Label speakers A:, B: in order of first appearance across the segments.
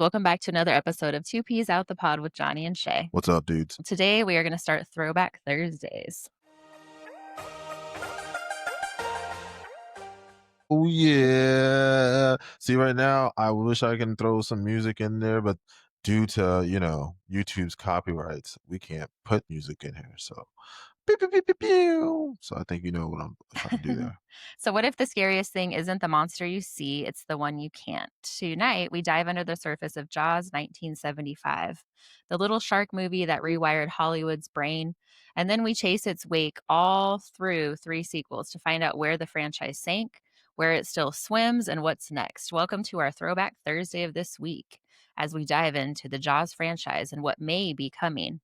A: Welcome back to another episode of Two Peas Out the Pod with Johnny and Shay.
B: What's up, dudes?
A: Today we are going to start Throwback Thursdays.
B: Oh yeah. See, right now, I wish I can throw some music in there, but due to, YouTube's copyrights, we can't put music in here. So, pew, pew, pew, pew, pew. So I think you know what I'm trying to do there.
A: So, what if the scariest thing isn't the monster you see, it's the one you can't? Tonight, we dive under the surface of Jaws 1975, the little shark movie that rewired Hollywood's brain. And then we chase its wake all through three sequels to find out where the franchise sank, where it still swims, and what's next. Welcome to our Throwback Thursday of this week as we dive into the Jaws franchise and what may be coming.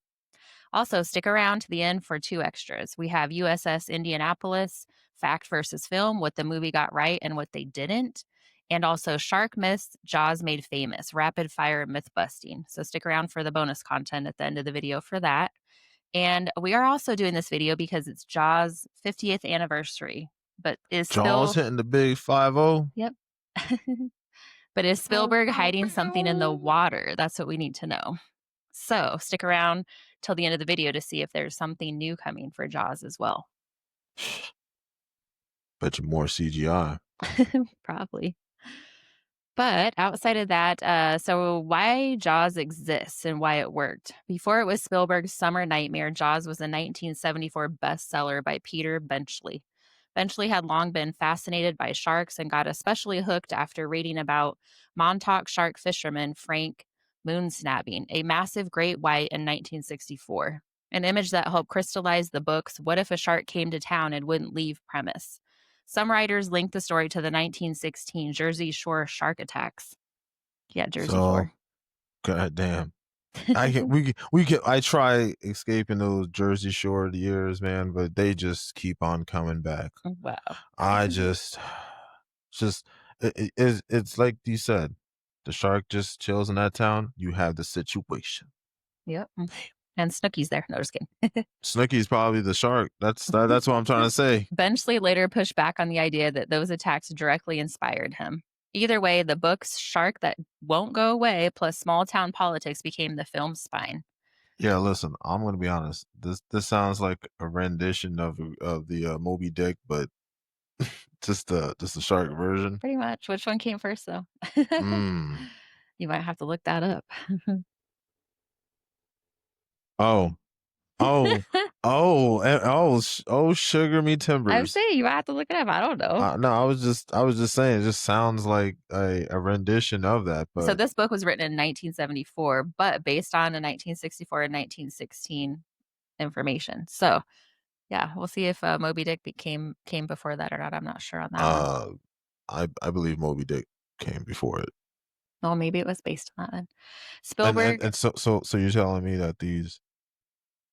A: Also, stick around to the end for two extras. We have USS Indianapolis, fact versus film, what the movie got right and what they didn't. And also shark myths Jaws made famous, rapid fire myth busting. So stick around for the bonus content at the end of the video for that. And we are also doing this video because it's Jaws' 50th anniversary. But is
B: Jaws hitting the big 5-0.
A: Yep. But is Spielberg hiding something in the water? That's what we need to know. So stick around till the end of the video to see if there's something new coming for Jaws as well.
B: Bet you more CGI.
A: Probably. But outside of that, so why Jaws exists and why it worked. Before it was Spielberg's summer nightmare, Jaws was a 1974 bestseller by Peter Benchley. Benchley had long been fascinated by sharks and got especially hooked after reading about Montauk shark fisherman Frank Moonsnabbing, a massive great white in 1964. An image that helped crystallize the book's "What if a shark came to town and wouldn't leave" premise. Some writers link the story to the 1916 Jersey Shore shark attacks. Yeah, Jersey Shore.
B: God damn. I try escaping those Jersey Shore years, man, but they just keep on coming back.
A: Wow.
B: I just it's like you said, the shark just chills in that town. You have the situation.
A: Yep. And Snooki's there. No, just kidding.
B: Snooki's probably the shark. That's what I'm trying to say.
A: Benchley later pushed back on the idea that those attacks directly inspired him. Either way, the book's shark that won't go away plus small town politics became the film's spine.
B: Yeah, listen, I'm gonna be honest. This sounds like a rendition of the Moby Dick, but just the shark version.
A: Pretty much. Which one came first, though? You might have to look that up.
B: Oh, oh, sugar me
A: I'm
B: timbers.
A: saying you might have to look it up. I don't know.
B: No, I was just saying, it just sounds like a rendition of that.
A: So
B: But
A: this book was written in 1974, but based on a 1964 and 1916 information. So yeah, we'll see if Moby Dick came before that or not. I'm not sure on that one.
B: I believe Moby Dick came before it.
A: Well, maybe it was based on that then. Spielberg.
B: And so you're telling me that these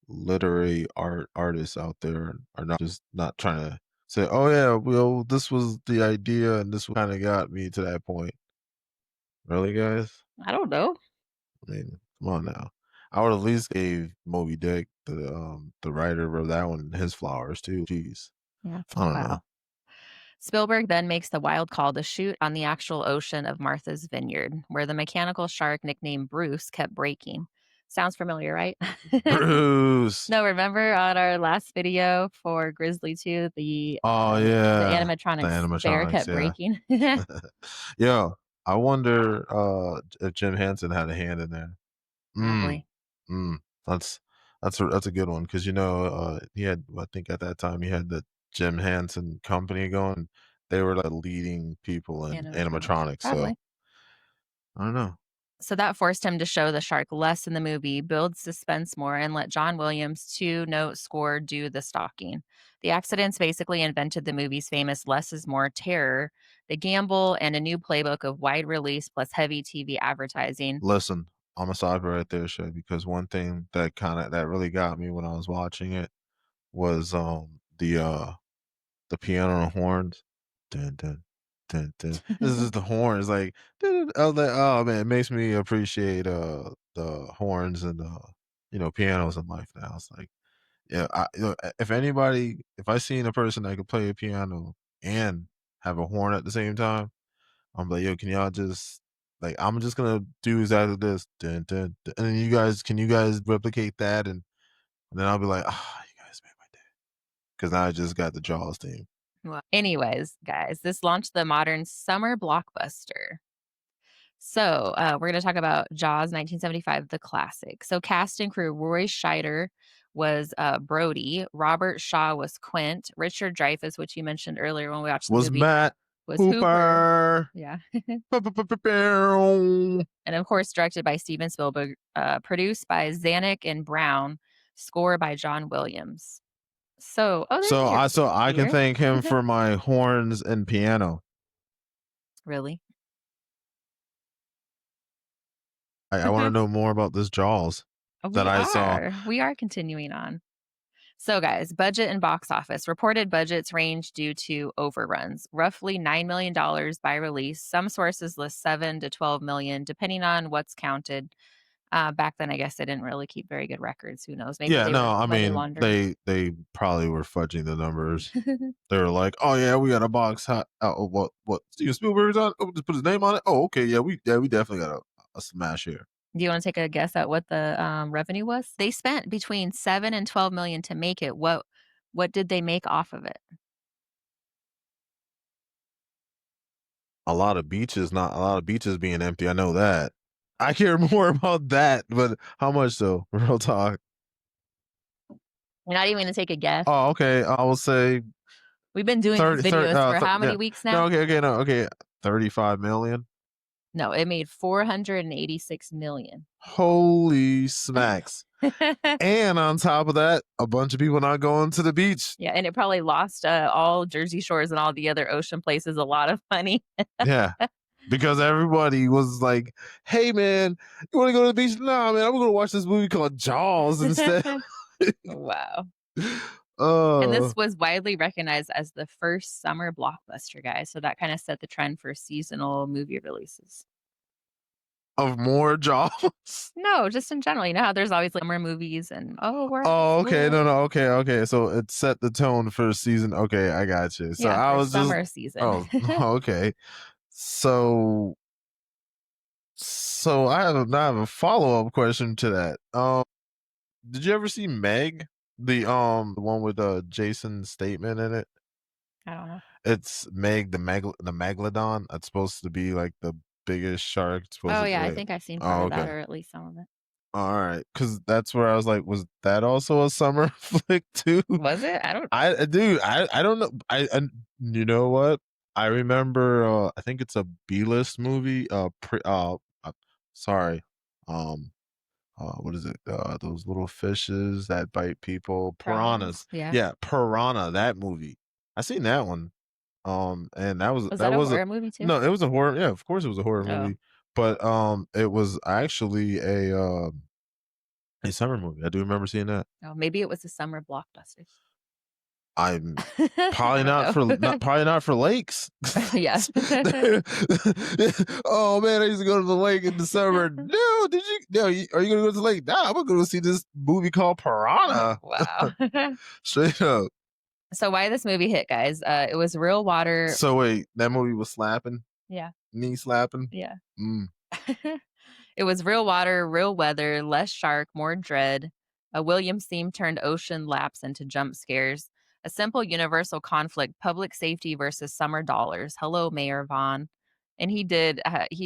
B: literary artists out there are not trying to say, oh yeah, well, this was the idea and this kind of got me to that point. Really, guys?
A: I don't know.
B: I mean, come on now. I would at least gave Moby Dick, the writer of that one, his flowers too. Jeez.
A: Yeah.
B: I don't know.
A: Spielberg then makes the wild call to shoot on the actual ocean of Martha's Vineyard, where the mechanical shark nicknamed Bruce kept breaking. Sounds familiar, right?
B: Bruce.
A: No, remember on our last video for Grizzly 2, the
B: the
A: animatronics bear kept breaking.
B: Yo, I wonder if Jim Henson had a hand in there.
A: Probably.
B: That's a good one because he had, I think at that time he had the Jim Henson company going. They were like leading people in animatronics. So I don't know.
A: So that forced him to show the shark less in the movie, build suspense more, and let John Williams' 2-note score do the stalking. The accidents basically invented the movie's famous less is more terror, the gamble, and a new playbook of wide release plus heavy TV advertising.
B: Listen, I'm a stop right there, Shay, because one thing that really got me when I was watching it was the piano horns. Dun, dun, dun, dun. This is the horns, like I was like, oh man, it makes me appreciate the horns and pianos in life now. It's like, yeah, if I seen a person that could play a piano and have a horn at the same time, I'm like, yo, can y'all just Like, I'm just gonna do exactly this, dun, dun, dun, and then you guys can you guys replicate that? And then I'll be like, "Ah, you guys made my day," 'cause now I just got the Jaws theme.
A: Well, anyways, guys, this launched the modern summer blockbuster. So, we're gonna talk about Jaws 1975, the classic. So, cast and crew, Roy Scheider was, Brody, Robert Shaw was Quint, Richard Dreyfuss, which you mentioned earlier when we watched the
B: Was
A: movie,
B: Matt
A: was Hooper.
B: Hooper.
A: Yeah.
B: Bow.
A: And, of course, directed by Steven Spielberg, produced by Zanuck and Brown, score by John Williams. So oh, there's your
B: So I can
A: beer.
B: thank him for my horns and piano.
A: Really?
B: I wanna know more about this Jaws that I saw.
A: We are continuing on. So, guys, budget and box office. Reported budgets range due to overruns, roughly $9 million by release. Some sources list 7 to 12 million, depending on what's counted. Back then, I guess they didn't really keep very good records. Who knows? Maybe
B: Yeah,
A: they
B: no,
A: were
B: I
A: money
B: mean,
A: laundering.
B: they probably were fudging the numbers. They were like, "Oh yeah, we got a box hot. Oh, what? Steven Spielberg's on? Oh, just put his name on it. Oh, okay, yeah, we definitely got a smash here.
A: Do you want to take a guess at what the revenue was? They spent between 7 and 12 million to make it. What did they make off of it?
B: Not a lot of beaches being empty. I know that. I care more about that, but how much though? Real talk.
A: You're not even going to take a guess.
B: Oh, okay. I will say
A: We've been doing these
B: 30, 30
A: videos for how
B: yeah.
A: many weeks
B: No,
A: now?
B: okay, no, okay. 35 million.
A: No, it made 486 million.
B: Holy smacks. And on top of that, a bunch of people not going to the beach.
A: Yeah, and it probably lost, all Jersey Shores and all the other ocean places a lot of money.
B: Yeah. Because everybody was like, "Hey man, you want to go to the beach? Nah, man, I'm going to watch this movie called Jaws instead."
A: Wow. And
B: Oh,
A: this was widely recognized as the first summer blockbuster, guys, so that kinda set the trend for seasonal movie releases.
B: of more Jaws.
A: No, just in general, you know how there's always summer movies and, "Oh, we're at
B: Oh, okay.
A: school."
B: No, no. Okay, okay. So it set the tone for season. Okay, I got you. So
A: Yeah,
B: I
A: for
B: was just,
A: summer season.
B: oh, okay. So, I have a follow up question to that. Did you ever see Meg? The one with Jason Statham in it.
A: I don't know.
B: It's Meg the Megalodon. That's supposed to be like the biggest shark. It's supposed
A: Oh,
B: to
A: yeah, I
B: like.
A: think I've seen part
B: Oh,
A: of that
B: okay.
A: or at least some of it.
B: All right, because that's where I was like, was that also a summer flick too?
A: Was it? I don't
B: Dude, I don't know. You know what? I remember. I think it's a B list movie. Sorry. Um. What is it? Those little fishes that bite people.
A: Piranhas?
B: Piranhas.
A: Yeah.
B: Yeah, Piranha. That movie. I seen that one. And
A: Was that
B: that
A: a
B: was a
A: horror movie too?
B: no. It was a horror. Yeah, of course it was a horror
A: Oh.
B: movie. But it was actually a summer movie. I do remember seeing that.
A: Oh, maybe it was a summer blockbuster.
B: I'm
A: I don't know.
B: probably not for lakes.
A: Yeah.
B: Oh man, I used to go to the lake in the summer. No, did you? No, are you gonna go to the lake? Nah, I'm gonna go see this movie called Piranha.
A: Wow.
B: Straight up.
A: So why this movie hit, guys? It was real water.
B: So wait, that movie was slapping,
A: Yeah,
B: knee slapping.
A: yeah.
B: Mm.
A: It was real water, real weather, less shark, more dread. A Williams theme turned ocean laps into jump scares. A simple universal conflict, public safety versus summer dollars. Hello, Mayor Vaughn. And he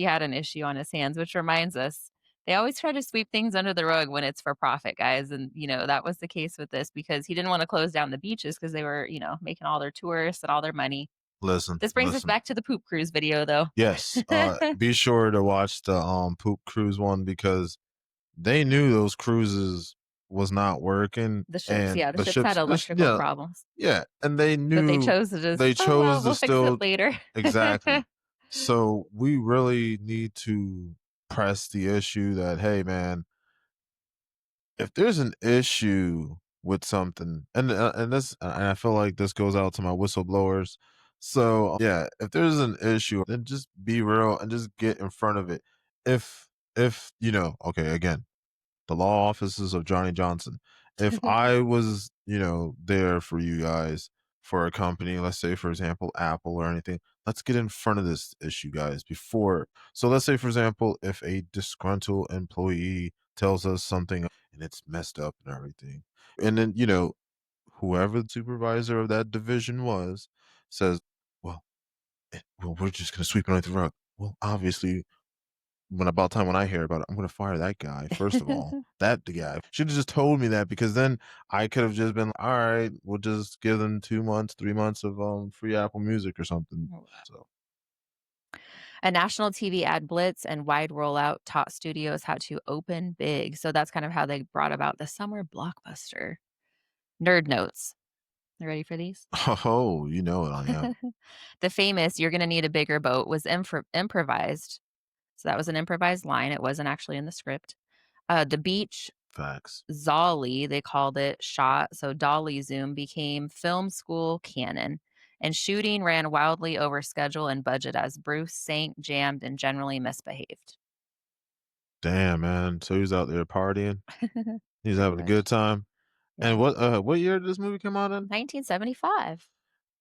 A: had an issue on his hands, which reminds us they always try to sweep things under the rug when it's for profit, guys. And, that was the case with this because he didn't want to close down the beaches because they were, making all their tourists and all their money.
B: Listen,
A: This brings us
B: listen.
A: back to the poop cruise video, though.
B: Yes, be sure to watch the poop cruise one because they knew those cruises was not working,
A: The ships,
B: and
A: yeah, the ships had electrical
B: yeah,
A: problems,
B: yeah, and they
A: but they
B: knew
A: chose to just,
B: they
A: "Oh, well,
B: chose to
A: we'll fix it
B: still
A: later."
B: exactly. So we really need to press the issue that, hey man, if there's an issue with something, and I feel like this goes out to my whistleblowers. So yeah, if there's an issue, then just be real and just get in front of it. If okay, again, the law offices of Johnny Johnson. If I was, there for you guys for a company, let's say for example Apple or anything, let's get in front of this issue, guys, before. So let's say, for example, if a disgruntled employee tells us something and it's messed up and everything, and then whoever the supervisor of that division was says, "Well, well, we're just gonna sweep it under the rug." Well, obviously, when about time when I hear about it, I'm gonna fire that guy, first of all. That the guy should have just told me that, because then I could have just been, all right, we'll just give them 2 months, 3 months of free Apple Music or something. So
A: A national TV ad blitz and wide rollout taught studios how to open big. So that's kind of how they brought about the summer blockbuster. Nerd notes. You ready for these?
B: oh, you know it, I am.
A: The famous "You're gonna need a bigger boat" was improvised. So that was an improvised line. It wasn't actually in the script. The beach
B: Facts.
A: Zolly, they called it, shot. So dolly zoom became film school canon. And shooting ran wildly over schedule and budget as Bruce sank, jammed, and generally misbehaved.
B: Damn, man. So he's out there partying. He's
A: Pretty
B: having a good
A: much.
B: time.
A: Yeah.
B: And what year did this movie come out in?
A: 1975.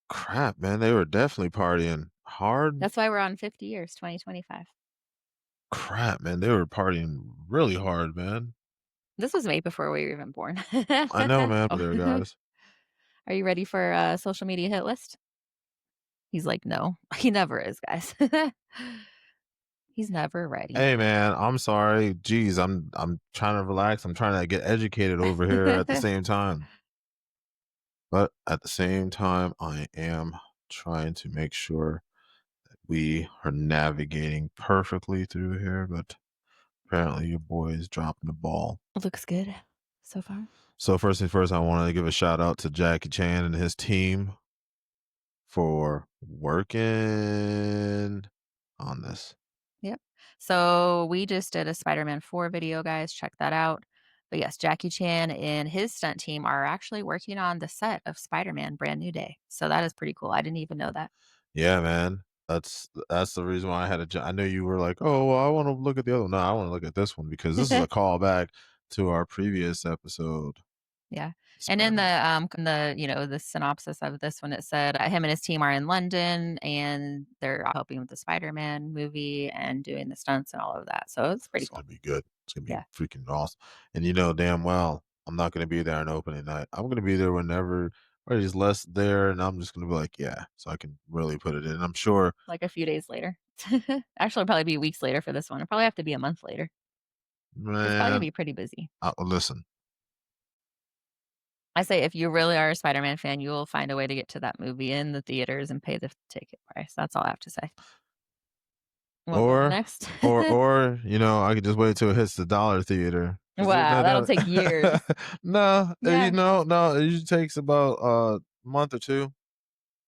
B: Crap, man. They were definitely partying hard.
A: That's why we're on 50 years, 2025.
B: Crap, man. They were partying really hard, man.
A: This was made before we were even born.
B: I know, man.
A: Oh.
B: There, guys.
A: Are you ready for a social media hit list? He's like, "No." He never is, guys. He's never ready.
B: Hey, man. I'm sorry. Jeez, I'm trying to relax. I'm trying to get educated over here at the same time. But at the same time, I am trying to make sure we are navigating perfectly through here, but apparently your boy is dropping the ball.
A: Looks good so far.
B: So first things first, I want to give a shout out to Jackie Chan and his team for working on this.
A: Yep. So we just did a Spider-Man 4 video, guys. Check that out. But yes, Jackie Chan and his stunt team are actually working on the set of Spider-Man Brand New Day. So that is pretty cool. I didn't even know that.
B: Yeah, man. That's the reason why I had I know you were like, "Oh, well, I want to look at the other one." No, I want to look at this one because this is a callback to our previous episode,
A: Yeah. And in
B: Spider-Man.
A: the synopsis of this one, it said him and his team are in London and they're helping with the Spider-Man movie and doing the stunts and all of that. So it's pretty
B: It's
A: cool.
B: gonna be good. It's gonna be
A: Yeah.
B: freaking awesome. And you know damn well I'm not gonna be there on opening night. I'm gonna be there whenever or there's less there, and I'm just gonna be like, yeah, so I can really put it in. I'm sure,
A: Like a few days later. Actually, it'll probably be weeks later for this one. It'll probably have to be a month later. It's probably gonna
B: man.
A: be pretty busy.
B: Listen,
A: I say if you really are a Spider-Man fan, you will find a way to get to that movie in the theaters and pay the ticket price. That's all I have to say. Wanna go on
B: or
A: next?
B: I could just wait till it hits the dollar theater. 'Cause
A: Wow, that'll take years.
B: no,
A: Yeah,
B: no, it usually takes about a month or two.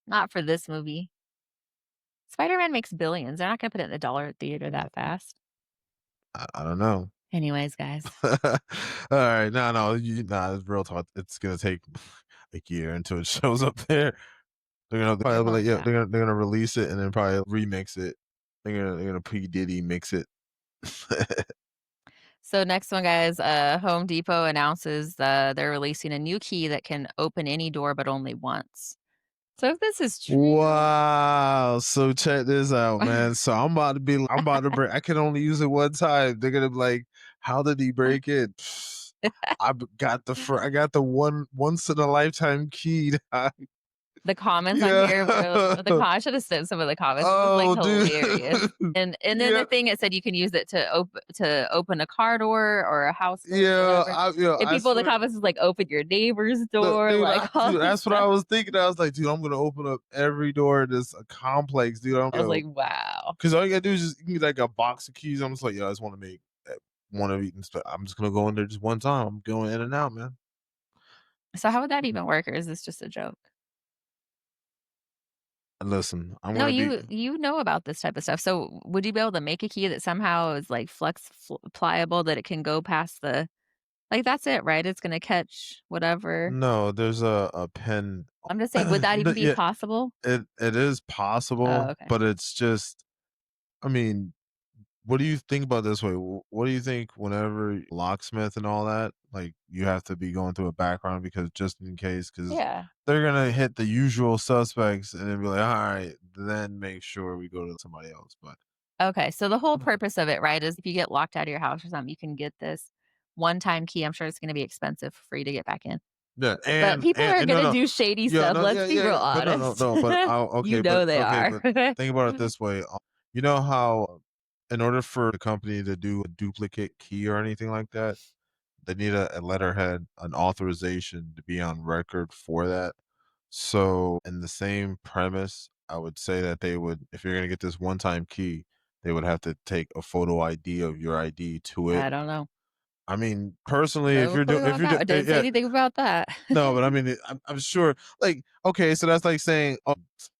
A: not for this movie. Spider-Man makes billions. They're not gonna put it in the dollar theater
B: Mm,
A: that fast.
B: I don't know.
A: Anyways, guys.
B: Alright, no, it's real talk. It's gonna take a year until it shows up there. They're
A: It
B: probably be like,
A: won't,
B: yeah,
A: yeah.
B: they're gonna release it and then probably remix it. They're gonna P Diddy mix it.
A: So next one, guys, Home Depot announces they're releasing a new key that can open any door, but only once. So if this is true.
B: Wow. So check this out, man. So I'm about to break. I can only use it one time. They're gonna be like, how did he break it? I got the once in a lifetime key.
A: The comments on
B: Yeah.
A: here were I should have sent some of the comments. It was, like,
B: Oh, dude.
A: hilarious. And then
B: Yeah.
A: the thing, it said you can use it to open a car door or a house door or
B: Yeah.
A: whatever. And
B: I
A: people in the
B: swear.
A: comments was like, "Open your neighbor's door," like, all
B: Dude,
A: this
B: that's what I
A: stuff.
B: was thinking. I was like, dude, I'm gonna open up every door in this complex, dude.
A: I was like, "Wow."
B: Because all you gotta do is just give me like a box of keys. I'm just like, yeah, I just want to make one of each. I'm just gonna go in there just one time. I'm going in and out, man.
A: So how would that even work, or is this just a joke?
B: And listen, I'm
A: No,
B: gonna be
A: you know about this type of stuff. So would you be able to make a key that somehow is, like, pliable that it can go past the like, that's it, right? It's gonna catch whatever.
B: no. There's a pen.
A: I'm just saying, would that even be
B: Yeah,
A: possible?
B: it is
A: Oh,
B: possible,
A: okay.
B: but it's just. I mean, what do you think about this way? What do you think whenever locksmith and all that, like you have to be going through a background because just in case, because
A: Yeah.
B: they're gonna hit the usual suspects and then be like, all right, then make sure we go to somebody else. But
A: Okay, so the whole purpose of it, right, is if you get locked out of your house or something, you can get this one-time key. I'm sure it's gonna be expensive for you to get back in.
B: yeah,
A: But people are
B: and no,
A: gonna
B: no,
A: do shady
B: yeah,
A: stuff,
B: no,
A: let's
B: yeah,
A: be real
B: yeah, but no, no,
A: honest.
B: no, but
A: You know they
B: okay,
A: are.
B: but think about it this way. You know how in order for the company to do a duplicate key or anything like that, they need a letterhead, an authorization to be on record for that. So, in the same premise, I would say that they would, if you're gonna get this one-time key, they would have to take a photo ID of your ID to it.
A: I don't know.
B: I mean, personally,
A: No clue
B: if
A: about
B: you're
A: that.
B: doing,
A: It didn't say
B: yeah,
A: anything about that.
B: no, but I mean, I'm sure. Like, okay, so that's like saying, oh,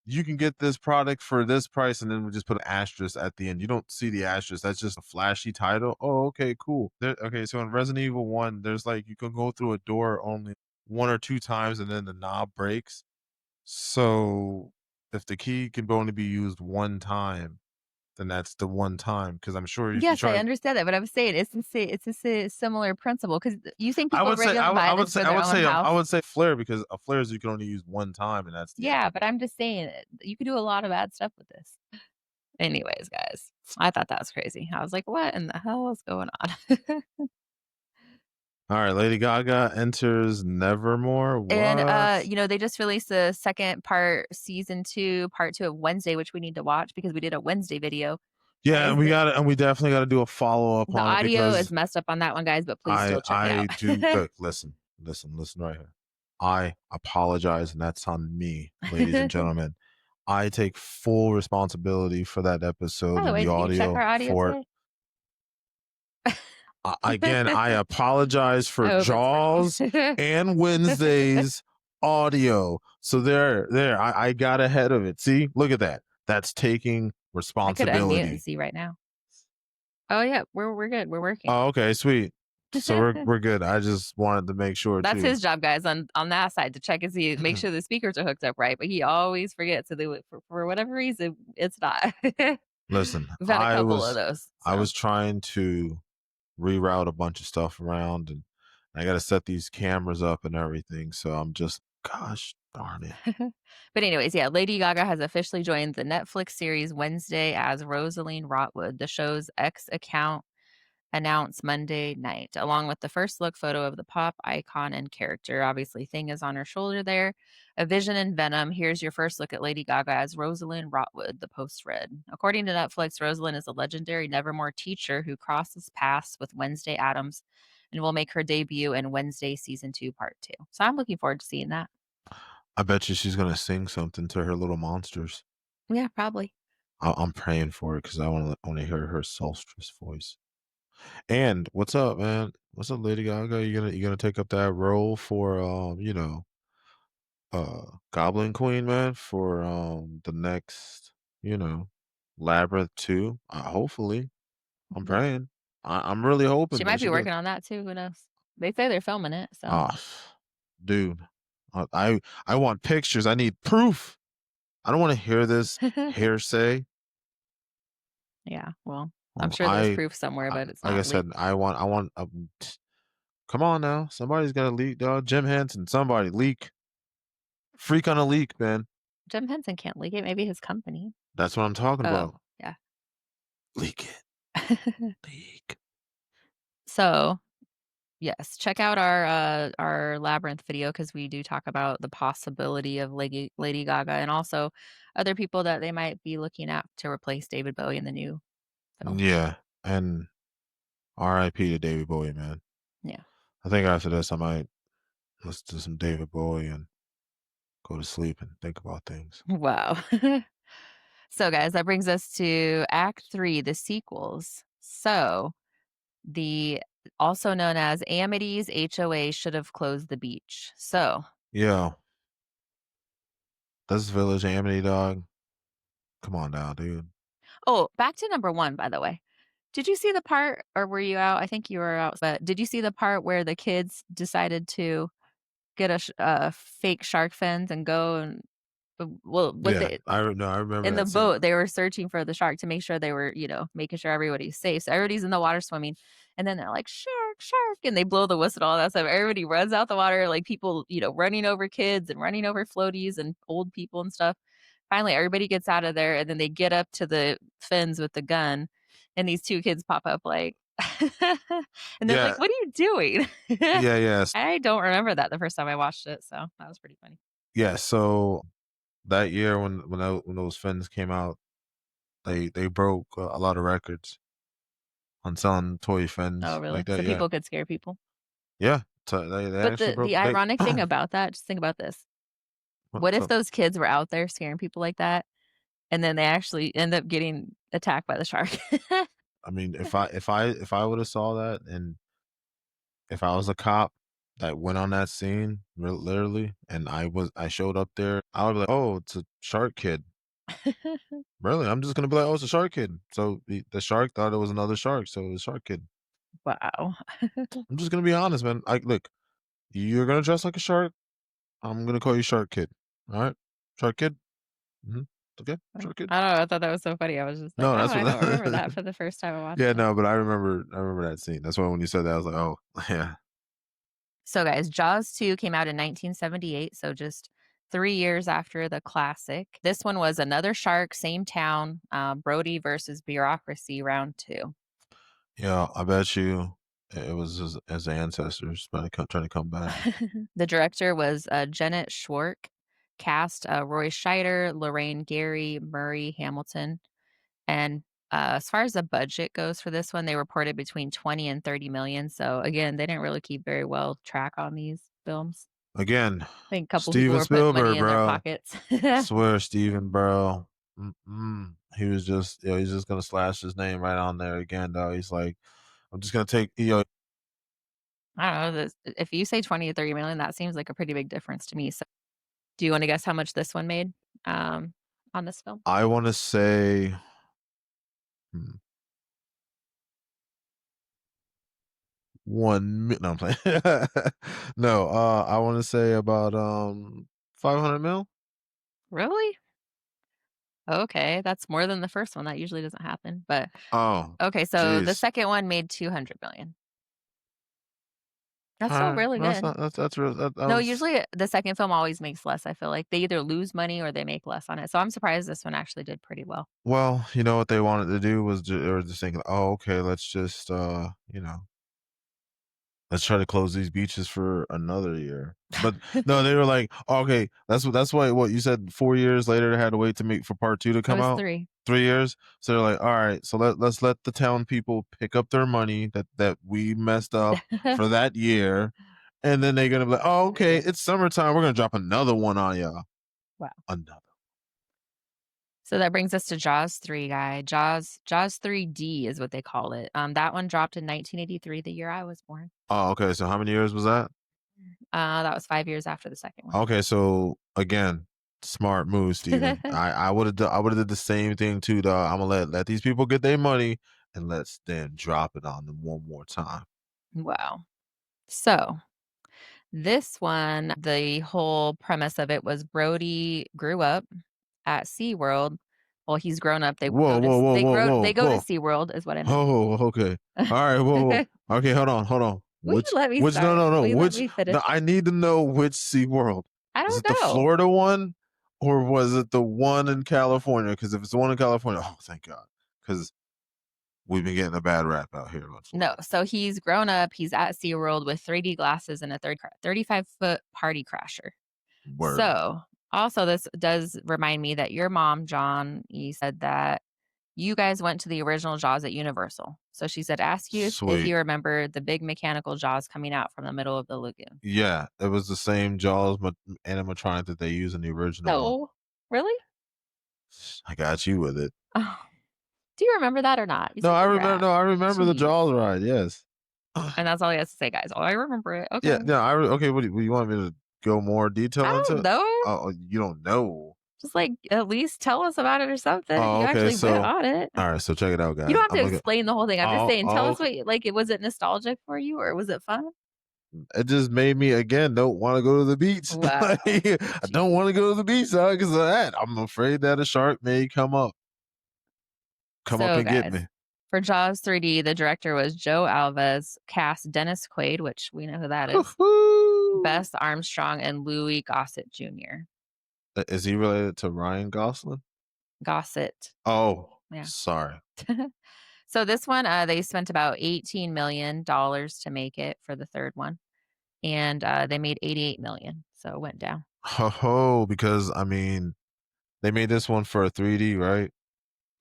B: you can get this product for this price, and then we just put an asterisk at the end. You don't see the asterisk. That's just a flashy title. Oh, okay, cool. Okay, so in Resident Evil One, there's like you can go through a door only one or two times, and then the knob breaks. So if the key can only be used one time, then that's the one time. Because I'm sure if you
A: Yes, I
B: try,
A: understand that, but I'm saying it's the similar principle because you think people regularly
B: I
A: buy
B: would
A: this
B: say
A: for their own
B: I
A: house.
B: would say flare because a flare is you can only use one time, and that's the end
A: Yeah,
B: of
A: but I'm just saying, you could do a lot of bad stuff with this. Anyways, guys, I thought that was crazy. I was like, "What in the hell is going on?"
B: All right, Lady Gaga enters Nevermore.
A: And,
B: What?
A: they just released the second part, season 2, part 2 of Wednesday, which we need to watch because we did a Wednesday video.
B: Yeah,
A: Guys,
B: and we definitely got to do a follow up
A: the
B: on it
A: audio is
B: because
A: messed up on that one, guys, but please still check it out.
B: I do look, listen right here. I apologize, and that's on me, ladies and gentlemen. I take full responsibility for that
A: By
B: episode
A: the
B: and
A: way,
B: the
A: did you check
B: audio
A: our audio
B: for it.
A: today?
B: Again, I apologize
A: I
B: for
A: hope it's
B: Jaws
A: working.
B: and Wednesday's audio. So I got ahead of it. See, look at that. That's taking
A: I could unmute and
B: responsibility.
A: see right now. Oh, yeah, we're good, we're working.
B: Oh, okay, sweet. So we're good. I just wanted to make sure
A: That's
B: too.
A: his job, guys, on that side to check and see make sure the speakers are hooked up right, but he always forgets, so they would for whatever reason, it's not.
B: Listen,
A: We've had a couple of those,
B: I
A: so
B: was trying to reroute a bunch of stuff around, and I got to set these cameras up and everything. So I'm just, gosh darn it.
A: but anyways, yeah, Lady Gaga has officially joined the Netflix series Wednesday as Rosaline Rotwood. The show's X account announced Monday night, along with the first look photo of the pop icon and character. Obviously, Thing is on her shoulder there. A Vision and Venom. Here's your first look at Lady Gaga as Rosalind Rotwood, the post read. According to Netflix, Rosalind is a legendary Nevermore teacher who crosses paths with Wednesday Adams and will make her debut in Wednesday season 2, part 2. So I'm looking forward to seeing that.
B: I bet you she's gonna sing something to her little monsters.
A: Yeah, probably.
B: I'm praying for it because I want to hear her sulstrous voice. And what's up, man? What's up, Lady Gaga? You gonna take up that role for Goblin Queen, man, for the next, you know, Labyrinth 2? Hopefully. I'm
A: Yeah.
B: praying. I'm really hoping,
A: She
B: man.
A: might be
B: She does.
A: working on that too. Who knows? They say they're filming it. So,
B: Ah, dude. I want pictures. I need proof. I don't want to hear this hearsay.
A: yeah. Well, I'm
B: Well,
A: sure there's proof somewhere,
B: I
A: but it's
B: like I
A: not
B: said,
A: leaked.
B: I want come on now. Somebody's got to leak, dog. Jim Henson, somebody leak. Freak on a leak, man.
A: Jim Henson can't leak it. Maybe his company.
B: That's what I'm talking
A: Oh,
B: about.
A: yeah.
B: Leak it. Leak.
A: So, yes, check out our Labyrinth video because we do talk about the possibility of Lady Gaga and also other people that they might be looking at to replace David Bowie in the new film.
B: Yeah. And R.I.P. to David Bowie, man.
A: Yeah.
B: I think after this I might listen to some David Bowie and go to sleep and think about things.
A: Wow. So, guys, that brings us to Act 3, the sequels. So, the also known as Amity's HOA should have closed the beach. So,
B: Yeah. This Village Amity, dog. Come on now, dude.
A: oh, back to number 1, by the way. Did you see the part or were you out? I think you were out, but did you see the part where the kids decided to get a fake shark fins and go and Well, with
B: Yeah,
A: the
B: no, I remember
A: in the
B: that scene.
A: boat, they were searching for the shark to make sure they were, making sure everybody's safe. So everybody's in the water swimming, and then they're like, "Shark, shark," and they blow the whistle, all that stuff. Everybody runs out the water, like people, running over kids and running over floaties and old people and stuff. Finally, everybody gets out of there, and then they get up to the fins with the gun, and these 2 kids pop up like and they're like,
B: Yeah,
A: "What are you doing?"
B: yeah, yes,
A: I don't remember that the first time I watched it, so that was pretty funny.
B: yeah. So that year when those fins came out, they broke a lot of records on selling toy
A: Oh,
B: fins like
A: really?
B: that.
A: So
B: Yeah,
A: people could scare people?
B: yeah. So they
A: But
B: actually
A: the
B: broke. They
A: ironic thing about that, just think about this. What
B: what's
A: if
B: up?
A: those kids were out there scaring people like that, and then they actually end up getting attacked by the shark?
B: I mean, if I would have saw that, and if I was a cop that went on that scene, literally, and I showed up there, I would be like, "Oh, it's a shark kid." Really, I'm just gonna be like, "Oh, it's a shark kid." So the shark thought it was another shark, so it was a shark kid.
A: Wow.
B: I'm just gonna be honest, man. I look, you're gonna dress like a shark. I'm gonna call you Shark Kid. All right, Shark Kid. Hmm. Okay, Shark Kid.
A: I don't know, I thought that was so funny. I was just like,
B: No,
A: "Oh,
B: that's
A: I don't remember
B: what.
A: that for the first time I watched
B: Yeah,
A: it."
B: no, but I remember that scene. That's why when you said that, I was like, oh, yeah.
A: So, guys, Jaws 2 came out in 1978, so just 3 years after the classic. This one was another shark, same town, Brody versus bureaucracy, round 2.
B: Yeah, I bet you it was his ancestors trying to come back.
A: The director was, Janet Schwartz, cast, Roy Scheider, Lorraine Gary, Murray Hamilton, and, as far as the budget goes for this one, they reported between 20 and 30 million. So, again, they didn't really keep very well track on these films.
B: Again,
A: I think a couple people
B: Steven
A: were putting money
B: Spielberg,
A: in their
B: bro.
A: pockets.
B: Swear, Steven, bro. He was just, he's just gonna slash his name right on there again, though. He's like, I'm just gonna take,
A: I don't know, this if you say 20 to 30 million, that seems like a pretty big difference to me. So, do you wanna guess how much this one made, on this film?
B: I want to say, hmm, no, I'm playing. No, I want to say about 500 mil.
A: Really? Okay, that's more than the first one, that usually doesn't happen, but
B: Oh,
A: okay, so the
B: jeez.
A: second one made 200 million. That's
B: All
A: still
B: right,
A: really
B: that's
A: good.
B: not that's real. That
A: No,
B: was
A: usually the second film always makes less, I feel like. They either lose money or they make less on it, so I'm surprised this one actually did pretty well.
B: well. You know what they wanted to do was they were just thinking, oh, okay, let's just let's try to close these beaches for another year. But no, they were like, oh, okay, that's why what you said 4 years later they had to wait to make for part two to
A: It
B: come
A: was
B: out.
A: 3.
B: 3 years. So they're like, all right, so let's let the town people pick up their money that we messed up for that year. And then they're gonna be like, oh, okay, it's summertime. We're gonna drop another one on y'all.
A: Wow.
B: Another.
A: So that brings us to Jaws 3, guy. Jaws 3D is what they call it. That one dropped in 1983, the year I was born.
B: Oh, okay. So how many years was that?
A: That was 5 years after the second one.
B: Okay, so again, smart move, Steven. I would have did the same thing too, dog. I'm gonna let these people get their money and let's then drop it on them one more time.
A: Wow. So, this one, the whole premise of it was Brody grew up at SeaWorld. Well, he's grown up, they
B: Whoa,
A: go to
B: whoa, whoa, whoa,
A: they
B: whoa,
A: go to
B: whoa.
A: SeaWorld is what I meant.
B: Oh, okay. All right, whoa, whoa. Okay, hold on.
A: Will you let me
B: Which no
A: start?
B: no no
A: Will you let
B: which
A: me
B: no,
A: finish?
B: I need to know which SeaWorld.
A: I
B: Was
A: don't
B: it the
A: know.
B: Florida one or was it the one in California? Because if it's the one in California, oh thank God. Because we've been getting a bad rap out here on
A: No,
B: Florida.
A: so he's grown up, he's at SeaWorld with 3D glasses and a 35-foot party crasher.
B: Word.
A: So, also this does remind me that your mom, John, you said that you guys went to the original Jaws at Universal. So she said, "Ask you if
B: Sweet.
A: you remember the big mechanical Jaws coming out from the middle of the lagoon."
B: Yeah, it was the same Jaws animatronic that they use in the original one.
A: No. Really?
B: I got you with it.
A: Oh, do you remember that or not? You said you brat.
B: No, I remember the
A: Jeez.
B: Jaws ride, yes.
A: And that's all he has to say, guys. "Oh, I remember it."
B: Yeah,
A: Okay.
B: no, okay, what do you want me to go more
A: I
B: detail
A: don't
B: into?
A: know.
B: Oh, you don't know.
A: Just, like, at least tell us about it or something if
B: Oh,
A: you
B: okay,
A: actually went
B: so
A: on it.
B: alright, so check it out,
A: You
B: guys.
A: don't have
B: I'm
A: to
B: looking
A: explain the whole thing. I'm just
B: oh,
A: saying, tell
B: oh,
A: us
B: okay.
A: what like, was it nostalgic for you or was it fun?
B: it just made me again don't want to go to the beach. Like,
A: Wow.
B: I don't
A: Jeez.
B: want to go to the beach because of that. I'm afraid that a shark may come up
A: So,
B: and get
A: guys,
B: me.
A: for Jaws 3D, the director was Joe Alves, cast Dennis Quaid, which we know who that is, Bess Armstrong, and Louis Gossett Jr.
B: Is he related to Ryan Gosling?
A: Gossett.
B: Oh,
A: Yeah.
B: sorry.
A: So this one, they spent about $18 million to make it for the third one, and they made 88 million, so it went down.
B: Ho, because I mean, they made this one for a 3D, right?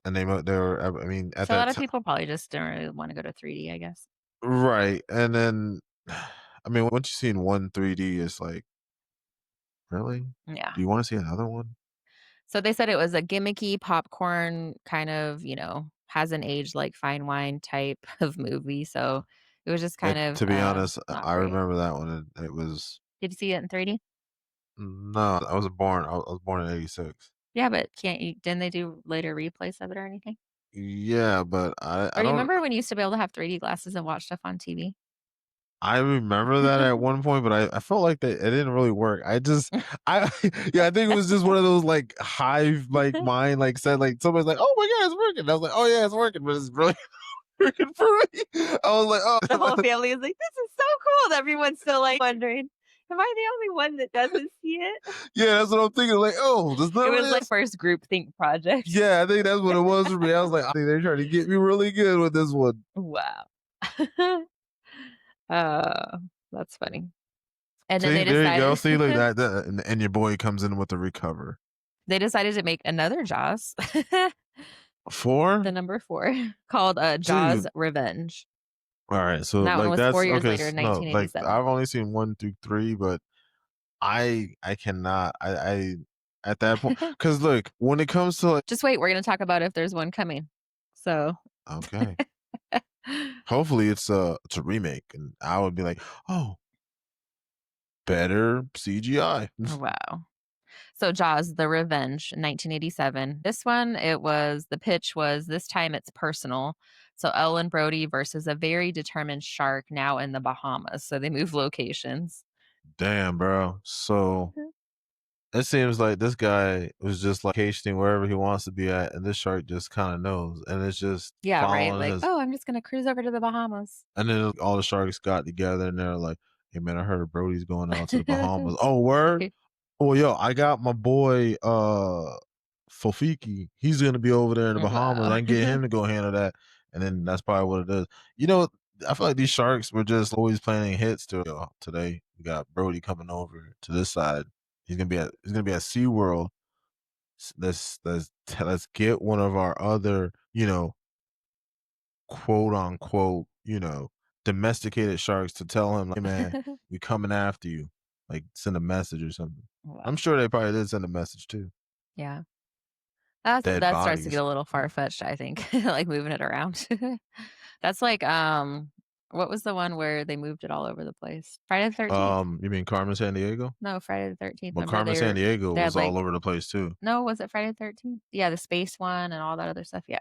B: And they were, I mean, at
A: So a lot
B: that
A: of
B: time,
A: people probably just don't really want to go to 3D, I guess.
B: right? And then, I mean, once you've seen one 3D, it's like, really?
A: Yeah.
B: Do you want to see another one?
A: So they said it was a gimmicky popcorn kind of, hasn't aged like fine wine type of movie. So it was just kind of
B: To be honest,
A: not
B: I
A: great.
B: remember that one. And it was
A: Did you see it in 3D?
B: no, I was born in '86.
A: Yeah, but can't you? Didn't they do later replays of it or anything?
B: Yeah, but I
A: Or you
B: don't.
A: remember when you used to be able to have 3D glasses and watch stuff on TV?
B: I remember that at one point, but I felt like that it didn't really work. I yeah, I think it was just one of those like hive like mind like said like somebody's like, oh my god, it's working. And I was like, oh yeah, it's working, but it's really working for me. I was like,
A: The whole
B: oh
A: family is like, "This is so cool," and everyone's still, like, wondering, "Am I the only one that doesn't see it?"
B: yeah, that's what I'm thinking. Like, oh, there's
A: It
B: none of
A: was, like,
B: this.
A: first group think project.
B: Yeah, I think that's what it was for me. I was like, I think they're trying to get me really good with this one.
A: Wow. Oh, that's funny. And then
B: See,
A: they
B: there you go.
A: decided
B: See, look that, and your boy comes in with the recover.
A: they decided to make another Jaws,
B: Four,
A: the number 4, called, Jaws
B: dude.
A: Revenge.
B: All right, so
A: And that one
B: like
A: was 4
B: that's
A: years
B: okay.
A: later in
B: No, like
A: 1987.
B: I've only seen 1 through 3, but I cannot. I at that point because look when it comes to like
A: Just wait, we're gonna talk about if there's one coming. So
B: okay, hopefully it's a remake, and I would be like, oh, better CGI.
A: wow. So Jaws: The Revenge, 1987. This one, the pitch was this time it's personal. So Ellen Brody versus a very determined shark now in the Bahamas. So they move locations.
B: Damn, bro. So it seems like this guy was just like vacationing wherever he wants to be at, and this shark just kind of knows, and it's just
A: Yeah, right.
B: following
A: Like,
B: his.
A: oh, I'm just gonna cruise over to the Bahamas.
B: And then all the sharks got together, and they're like, "Hey, man, I heard Brody's going out to the Bahamas." Oh, word. Oh, yo, I got my boy Fofiki. He's gonna be over there in the Bahamas.
A: Wow.
B: I can get him to go handle that. And then that's probably what it is. You know, I feel like these sharks were just always planning hits to yo, today. We got Brody coming over to this side. He's gonna be at SeaWorld. Let's get one of our other, quote unquote, domesticated sharks to tell him, like, hey man, we coming after you. Like send a message or something. I'm
A: Wow.
B: sure they probably did send a message too.
A: Yeah.
B: Dead
A: That starts to get
B: bodies.
A: a little far fetched, I think, like moving it around. That's like, what was the one where they moved it all over the place? Friday the 13th.
B: You mean Carmen San Diego?
A: No, Friday the 13th.
B: Well,
A: Remember
B: Carmen San Diego
A: they had
B: was
A: like
B: all over the place too.
A: no, was it Friday the 13th? Yeah, the space one and all that other stuff. Yeah.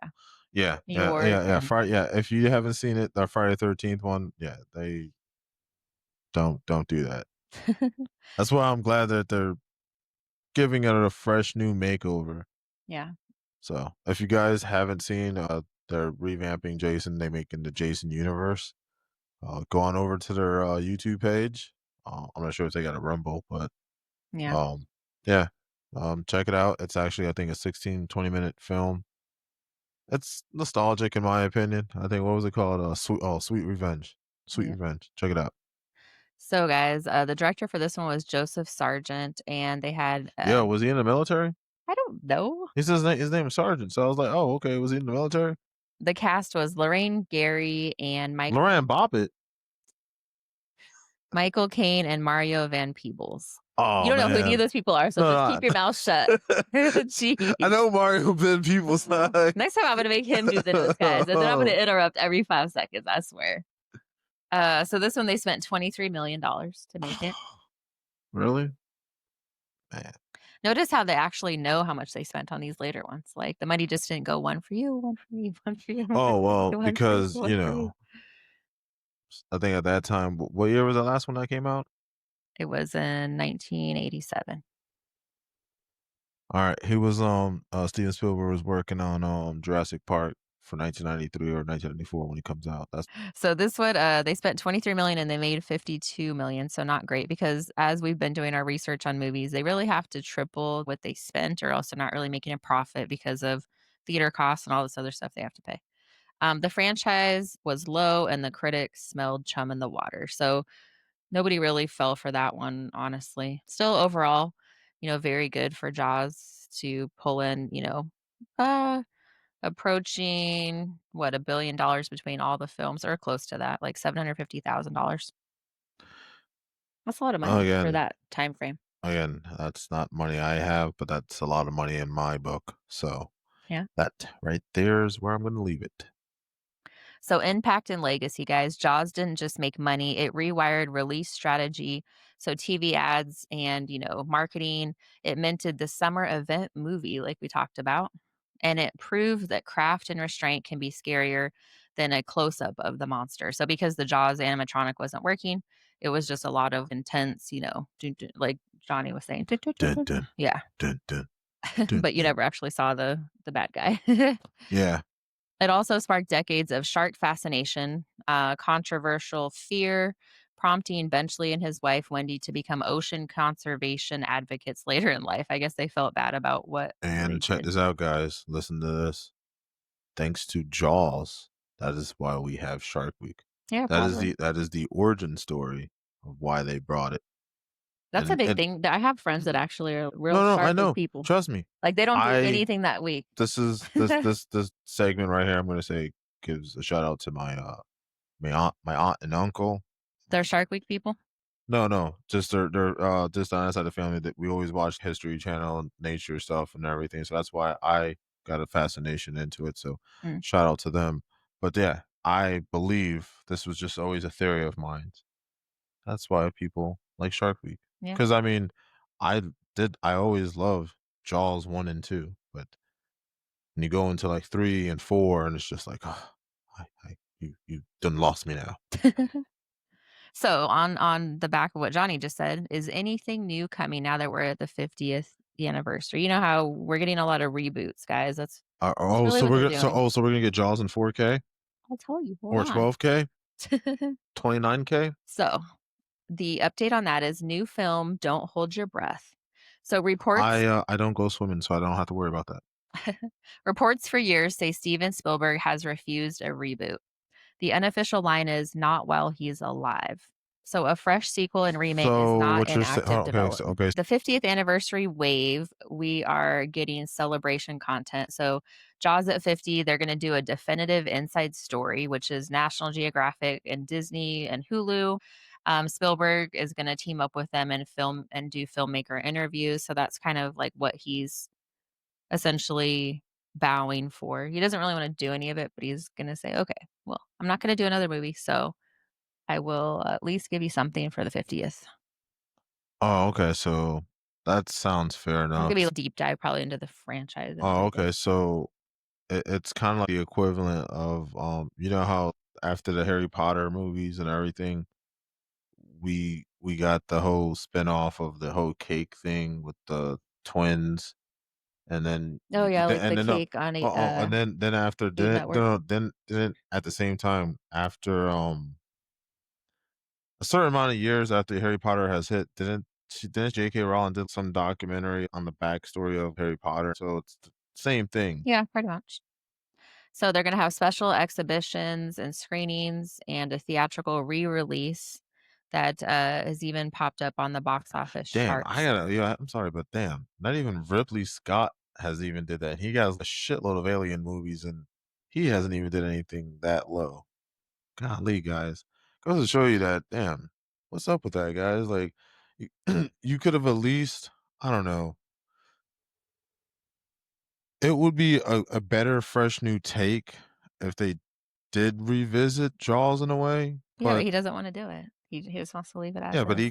B: Yeah,
A: New
B: yeah,
A: York
B: yeah, yeah.
A: and
B: Friday, yeah. If you haven't seen it, the Friday 13th one, yeah, they don't do that. That's why I'm glad that they're giving it a fresh new makeover.
A: yeah.
B: So if you guys haven't seen, they're revamping Jason. They making the Jason universe. Go on over to their YouTube page. I'm not sure if they got a Rumble, but
A: Yeah.
B: um, yeah, check it out. It's actually I think a 16-20 minute film. It's nostalgic in my opinion. I think what was it called? Sweet Revenge. Sweet
A: Yeah.
B: Revenge. Check it out.
A: So guys, the director for this one was Joseph Sargent and they had
B: Yeah, was he in the military?
A: I don't know.
B: He says his name is Sergeant. So I was like, oh, okay. Was he in the military?
A: The cast was Lorraine Gary and
B: Loran Bobbitt.
A: Michael Caine and Mario Van Peebles. You
B: Oh
A: don't know who any of
B: man,
A: those people are, so just
B: no,
A: keep your mouth shut.
B: I
A: Jeez.
B: know Mario been people's side.
A: Next time I'm gonna make him do the nose, guys, and then I'm gonna interrupt every 5 seconds, I swear. So this one they spent $23 million to make it.
B: Really? Man.
A: Notice how they actually know how much they spent on these later ones. Like the money just didn't go one for you, one for me, one for you, one for
B: Oh
A: me,
B: well,
A: one for you,
B: because
A: one for me.
B: I think at that time, what year was the last one that came out?
A: It was in 1987.
B: All right, he was Steven Spielberg was working on Jurassic Park for 1993 or 1994 when he comes out. That's
A: So this would they spent 23 million and they made 52 million, so not great because as we've been doing our research on movies, they really have to triple what they spent or else they're not really making a profit because of theater costs and all this other stuff they have to pay. The franchise was low and the critics smelled chum in the water. So nobody really fell for that one, honestly. Still overall, very good for Jaws to pull in, uh approaching what, $1 billion between all the films or close to that, like $750,000. That's a lot of money for
B: again,
A: that time frame.
B: that's not money I have, but that's a lot of money in my book. So
A: Yeah.
B: that right there is where I'm going to leave it.
A: So, impact and legacy, guys. Jaws didn't just make money, it rewired release strategy. So, TV ads and, marketing. It minted the summer event movie, like we talked about. And it proved that craft and restraint can be scarier than a close up of the monster. So, because the Jaws animatronic wasn't working, it was just a lot of intense, like Johnny was saying. Dun, dun, dun,
B: Dun
A: dun, dun.
B: dun
A: Yeah.
B: dun dun dun
A: But you
B: dun.
A: never actually saw the bad guy.
B: Yeah,
A: It also sparked decades of shark fascination, controversial fear, prompting Benchley and his wife, Wendy, to become ocean conservation advocates later in life. I guess they felt bad about what they
B: and check
A: did.
B: this out, guys. Listen to this. Thanks to Jaws, that is why we have Shark Week.
A: Yeah,
B: That is
A: probably.
B: the origin story of why they brought it.
A: That's a big
B: And
A: thing. I have friends that actually are real
B: no, no, I
A: Shark Week
B: know.
A: people.
B: Trust me.
A: Like, they don't do
B: I
A: anything that week.
B: this is this segment right here. I'm gonna say gives a shout out to my aunt and uncle.
A: They're Shark Week people?
B: No, no, just they're just on that side of the family that we always watch History Channel and nature stuff and everything. So that's why I got a fascination into it. So
A: Mm,
B: shout out to them. But yeah, I believe this was just always a theory of mine. That's why people like Shark Week.
A: yeah.
B: Because I mean, I I always love Jaws 1 and 2, but when you go into like 3 and 4 and it's just like, oh, you done lost me now.
A: So, on the back of what Johnny just said, is anything new coming now that we're at the 50th anniversary? You know how we're getting a lot of reboots, guys. That's
B: Oh,
A: really
B: so
A: what
B: we're
A: they're
B: gonna
A: doing.
B: so we're gonna get Jaws in 4K
A: I'll tell you, hold
B: or
A: on.
B: 12K, 29K.
A: So, the update on that is new film, Don't Hold Your Breath. So, reports
B: I don't go swimming, so I don't have to worry about that.
A: reports for years say Steven Spielberg has refused a reboot. The unofficial line is not while he's alive. So a fresh sequel and remake is
B: So
A: not
B: what
A: in
B: you're saying?
A: active
B: Okay, so,
A: development.
B: okay.
A: The 50th anniversary wave, we are getting celebration content. So Jaws at 50, they're going to do a definitive inside story, which is National Geographic and Disney and Hulu. Spielberg is going to team up with them and film and do filmmaker interviews. So that's kind of like what he's essentially bowing for. He doesn't really want to do any of it, but he's going to say, okay, well, I'm not going to do another movie. So I will at least give you something for the 50th.
B: Oh, okay. So that sounds fair
A: I'll give
B: enough.
A: you a deep dive probably into the franchise and
B: Oh,
A: everything.
B: okay. So it's kind of like the equivalent of you know how after the Harry Potter movies and everything, we got the whole spin-off of the whole cake thing with the twins, and then
A: Oh yeah, like the
B: and then
A: cake on a
B: and then after
A: Food
B: that,
A: Network.
B: then at the same time after a certain amount of years after Harry Potter has hit, didn't J.K. Rowling did some documentary on the backstory of Harry Potter? So it's the same thing.
A: Yeah, pretty much. So they're going to have special exhibitions and screenings and a theatrical re-release that has even popped up on the box office
B: Damn, I
A: charts.
B: gotta yeah, I'm sorry, but damn, not even Ripley Scott has even did that. He got a shitload of alien movies and he hasn't even did anything that low. Golly, guys. Goes to show you that, damn, what's up with that, guys? Like you, you could have at least, I don't know, it would be a better fresh new take if they did revisit Jaws in a way,
A: Yeah, but
B: but
A: he doesn't want to do it. He just wants to leave it as
B: yeah, but
A: is.
B: he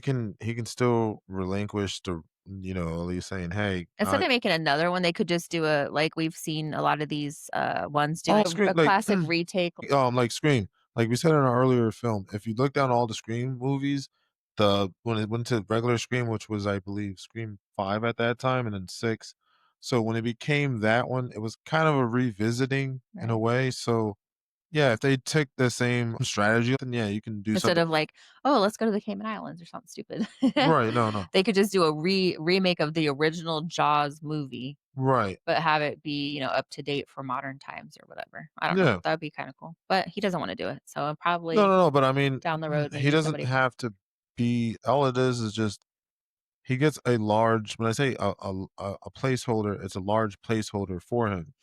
B: can still relinquish the at least saying, "Hey,
A: Instead of making another one, they could just do a like we've seen a lot of these ones
B: oh,
A: doing
B: Scream
A: a
B: like
A: classic retake.
B: like Scream. like we said in our earlier film, if you look down all the Scream movies, the when it went to regular Scream, which was, I believe, Scream 5 at that time, and then 6. So when it became that one, it was kind of a revisiting in a
A: Right.
B: way. So yeah, if they took the same strategy, then yeah, you can do
A: Instead
B: something.
A: of like, "Oh, let's go to the Cayman Islands," or something stupid.
B: Right, no, no.
A: They could just do a remake of the original Jaws movie,
B: Right.
A: but have it be, up to date for modern times or whatever. I don't know.
B: Yeah.
A: That'd be kinda cool. But he doesn't wanna do it, so
B: No,
A: probably
B: no, no, but I mean,
A: down the road,
B: he
A: maybe
B: doesn't
A: somebody can.
B: have to be, all it is just he gets a large, when I say a placeholder, it's a large placeholder for him,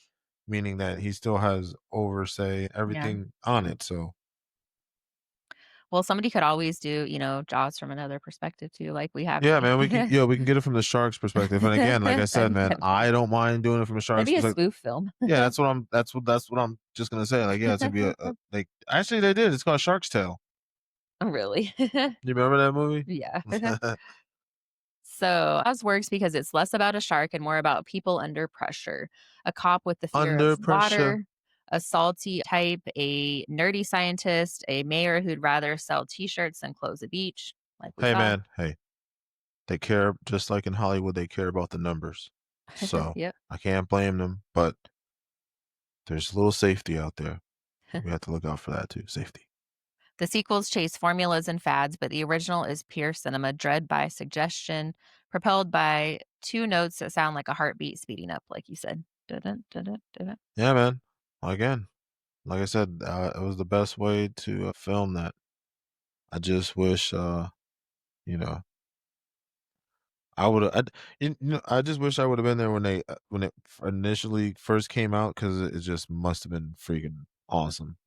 B: meaning that he still has over, say,
A: Yeah,
B: everything on
A: yeah.
B: it, so
A: Well, somebody could always do, Jaws from another perspective too, like we have
B: yeah,
A: here.
B: man, we can get it from the shark's perspective, and again, like I
A: That'd
B: said,
A: be
B: man,
A: kinda
B: I
A: funny.
B: don't mind doing it from a
A: That'd
B: shark's
A: be a
B: perspective.
A: spoof film.
B: Yeah, that's what I'm just gonna say, like, yeah, it's gonna be a like, actually, they did, it's called Shark's Tale.
A: Really?
B: You remember that movie?
A: Yeah. So, Oz works because it's less about a shark and more about people under pressure. A cop with the fear of
B: Under Pressure.
A: water, a salty type, a nerdy scientist, a mayor who'd rather sell t-shirts than close a beach, like we
B: Hey,
A: saw.
B: man, hey. They care just like in Hollywood, they care about the numbers. So,
A: Yep.
B: I can't blame them, but there's a little safety out there. We have to look out for that too, safety.
A: The sequels chase formulas and fads, but the original is pure cinema, dread by suggestion, propelled by two notes that sound like a heartbeat speeding up, like you said. Dun-dun, dun-dun, dun-dun.
B: Yeah, man. Again, like I said, it was the best way to, film that. I just wish, you know, I woulda I just wish I would've been there when when it initially first came out, because it just must have been freaking awesome.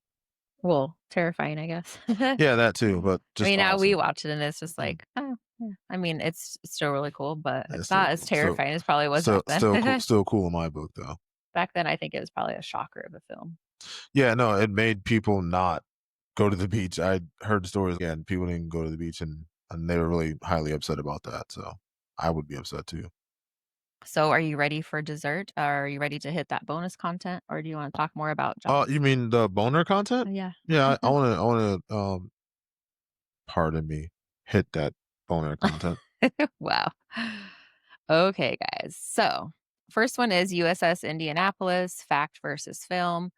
A: Well, terrifying, I guess.
B: Yeah, that too, but
A: I
B: just
A: mean, now we
B: awesome.
A: watch it and it's just
B: Mm.
A: like, oh, yeah. I mean, it's still really cool, but
B: It's
A: it's
B: still
A: not as
B: cool. Still
A: terrifying as probably was
B: still
A: back then.
B: still cool still cool in my book, though.
A: Back then, I think it was probably a shocker of a film.
B: Yeah, no, it made people not go to the beach. I heard stories again, people didn't go to the beach, and they were really highly upset about that, so I would be upset too.
A: So, are you ready for dessert? Are you ready to hit that bonus content, or do you want to talk more about
B: You
A: Jaws?
B: mean the boner content?
A: Yeah.
B: Yeah, I wanna, pardon me, hit that boner content.
A: Wow. Okay, guys. So, first one is USS Indianapolis, fact versus film.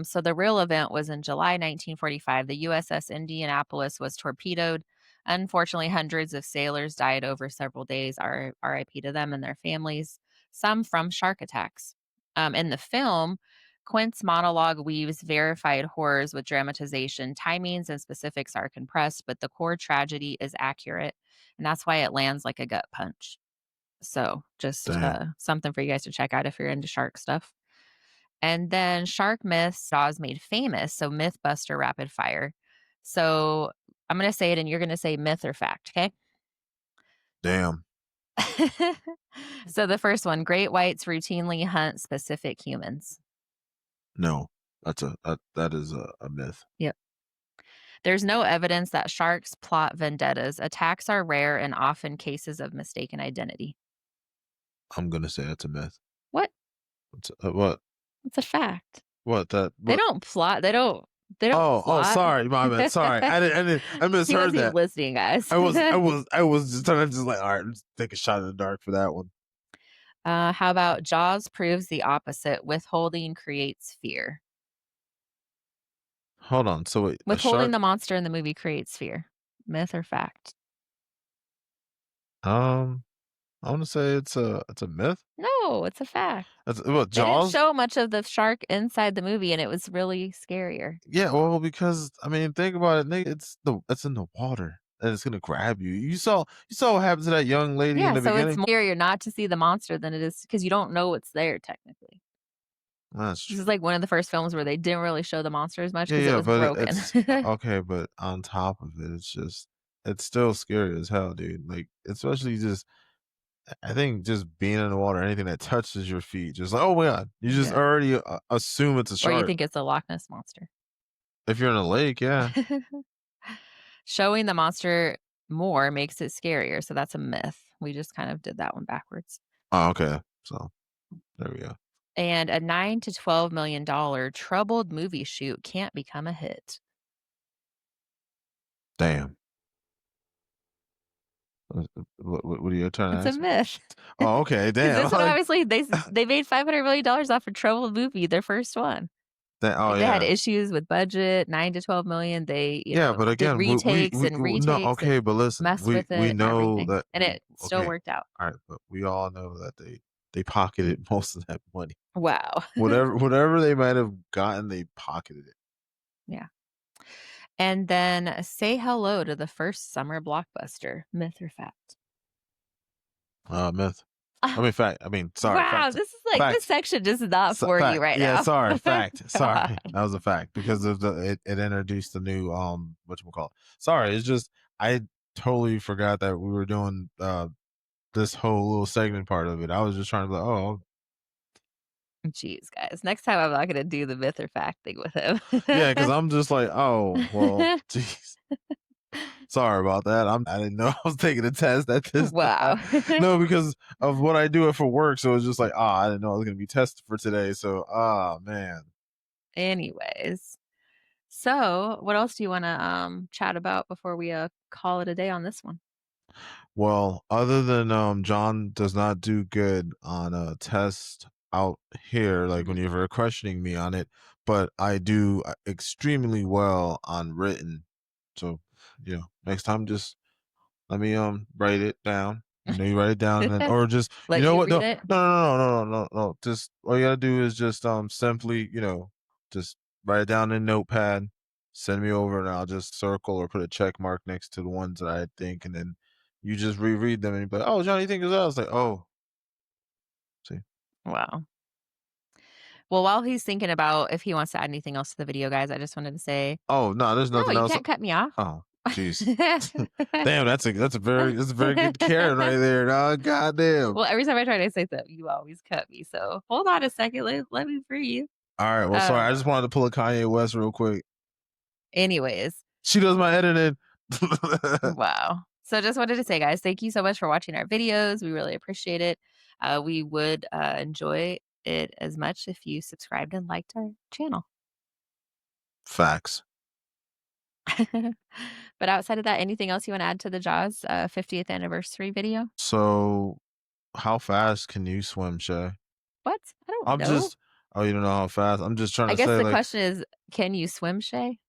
A: So the real event was in July 1945. The USS Indianapolis was torpedoed. Unfortunately, hundreds of sailors died over several days. RIP to them and their families, some from shark attacks. In the film, Quint's monologue weaves verified horrors with dramatization. Timings and specifics are compressed, but the core tragedy is accurate. And that's why it lands like a gut punch. So, just
B: Dang,
A: something for you guys to check out if you're into shark stuff. And then shark myths Oz made famous, so Mythbuster Rapid Fire. So I'm gonna say it and you're gonna say myth or fact, okay?
B: damn,
A: So the first one, great whites routinely hunt specific humans.
B: no. That is a myth.
A: Yep. There's no evidence that sharks plot vendettas. Attacks are rare and often cases of mistaken identity.
B: I'm gonna say that's a myth.
A: What?
B: What's what?
A: It's a fact.
B: What that
A: They
B: what
A: don't plot. They don't plot.
B: sorry, my bad, sorry. I
A: He
B: misheard
A: wasn't even
B: that.
A: listening, guys.
B: I was just trying to just like, "Alright, let's take a shot in the dark for that one."
A: How about Jaws proves the opposite? Withholding creates fear.
B: Hold on, so wait, a
A: Withholding
B: shark?
A: the monster in the movie creates fear. Myth or fact?
B: Um, I wanna say it's a myth?
A: No, it's a fact.
B: That's what,
A: They didn't
B: Jaws?
A: show much of the shark inside the movie, and it was really scarier.
B: Yeah, well, because, I mean, think about it, nigga, it's in the water, and it's gonna grab you. You saw what happened to that young lady in
A: Yeah,
B: the
A: so it's
B: beginning?
A: more scarier not to see the monster than it is because you don't know it's there technically.
B: That's
A: This is
B: true.
A: like one of the first films where they didn't really show the monster as much
B: Yeah,
A: because it
B: yeah,
A: was
B: but
A: broken.
B: it's okay, but on top of it, it's still scary as hell, dude, like, especially just I think just being in the water, anything that touches your feet, just like, "Oh my god," you just
A: Yeah.
B: already, assume it's a
A: Or you
B: shark.
A: think it's a Loch Ness monster.
B: If you're in a lake, yeah.
A: Showing the monster more makes it scarier, so that's a myth. We just kind of did that one backwards.
B: Oh, okay. So, there we go.
A: And a $9 to $12 million troubled movie shoot can't become a hit.
B: Damn. What are you trying to
A: It's a
B: ask me?
A: myth.
B: Oh, okay,
A: Because
B: damn.
A: this one, obviously, they made $500 million off a troubled movie, their first one.
B: Oh,
A: Like, they had
B: yeah.
A: issues with budget, 9 to 12 million. They,
B: Yeah, but
A: did
B: again,
A: retakes and
B: no,
A: retakes
B: okay,
A: and
B: but listen,
A: messed with
B: we
A: it and
B: know
A: everything,
B: that
A: and it still
B: okay,
A: worked out.
B: alright, but we all know that they pocketed most of that money.
A: Wow.
B: Whatever they might have gotten, they pocketed it.
A: Yeah. And then say hello to the first summer blockbuster, myth or fact?
B: Myth. I
A: Ah,
B: mean, fact. I mean, sorry,
A: wow,
B: fact.
A: this is like this
B: Fact.
A: section just is not for you
B: Fact.
A: right
B: Yeah,
A: now.
B: sorry, fact.
A: God.
B: Sorry, that was a fact because of it introduced the new whatchamacallit. Sorry, it's just I totally forgot that we were doing this whole little segment part of it. I was just trying to be like, oh,
A: Jeez, guys. Next time I'm not gonna do the myth or fact thing with him.
B: yeah, because I'm just like, oh, well, jeez. Sorry about that. I didn't know I was taking a test at this time.
A: Wow.
B: No, because of what I do it for work. So it's just like, I didn't know I was gonna be tested for today. So man.
A: Anyways, so what else do you wanna, chat about before we, call it a day on this one?
B: Well, other than John does not do good on a test out here, like when
A: Mhm.
B: you're questioning me on it, but I do extremely well on written. So, next time just let me write it down. You write it down and then or just you
A: Let
B: know
A: you
B: what?
A: read
B: No,
A: it?
B: no, no, no, no, no, no, no. Just all you gotta do is just simply, just write it down in notepad, send me over and I'll just circle or put a check mark next to the ones that I think and then you just reread them and you be like, oh Johnny, you think is that? I was like, oh, see.
A: Wow. Well, while he's thinking about if he wants to add anything else to the video, guys, I just wanted to say,
B: Oh no, there's
A: no,
B: nothing
A: you
B: else.
A: can't cut me off.
B: Oh, jeez. Damn, that's a very good Karen right there, dog. Goddamn.
A: Well, every time I try to say something, you always cut me. So hold on a second. Let me breathe.
B: All right, well, sorry. I just
A: Um,
B: wanted to pull a Kanye West real quick.
A: anyways,
B: She does my editing.
A: wow. So just wanted to say, guys, thank you so much for watching our videos. We really appreciate it. We would enjoy it as much if you subscribed and liked our channel.
B: Facts.
A: But outside of that, anything else you want to add to the Jaws 50th anniversary video?
B: So, how fast can you swim, Shay?
A: What? I don't
B: I'm
A: know.
B: just oh, you don't know how fast? I'm just trying
A: I
B: to
A: guess
B: say,
A: the
B: like,
A: question is, can you swim, Shay?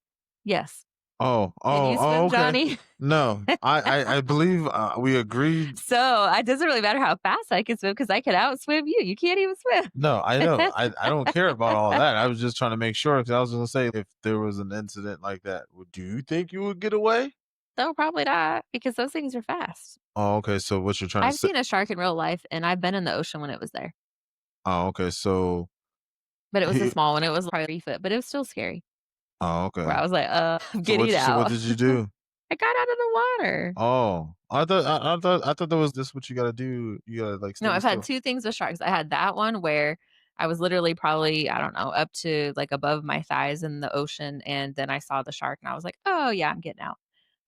A: Yes. Can you
B: oh,
A: swim,
B: okay.
A: Johnny?
B: No, I believe we agreed.
A: So it doesn't really matter how fast I can swim because I can outswim you. You can't even
B: No, I know.
A: swim.
B: I don't care about all that. I was just trying to make sure because I was going to say if there was an incident like that, do you think you would get away?
A: No, probably not because those things are fast.
B: Oh, okay. So what you're trying to
A: I've
B: say?
A: seen a shark in real life and I've been in the ocean when it was there,
B: Oh, okay. So
A: but it was a
B: he.
A: small one. It was probably 3 foot, but it was still scary.
B: Oh,
A: Where
B: okay.
A: I was like, I'm
B: So
A: getting
B: so what
A: out.
B: did you do?
A: I got out of the water.
B: Oh, I thought that was this what you gotta do. You gotta like
A: No,
B: stay
A: I've had
B: still.
A: 2 things with sharks. I had that one where I was literally probably, I don't know, up to, like, above my thighs in the ocean, and then I saw the shark, and I was like, "Oh, yeah, I'm getting out."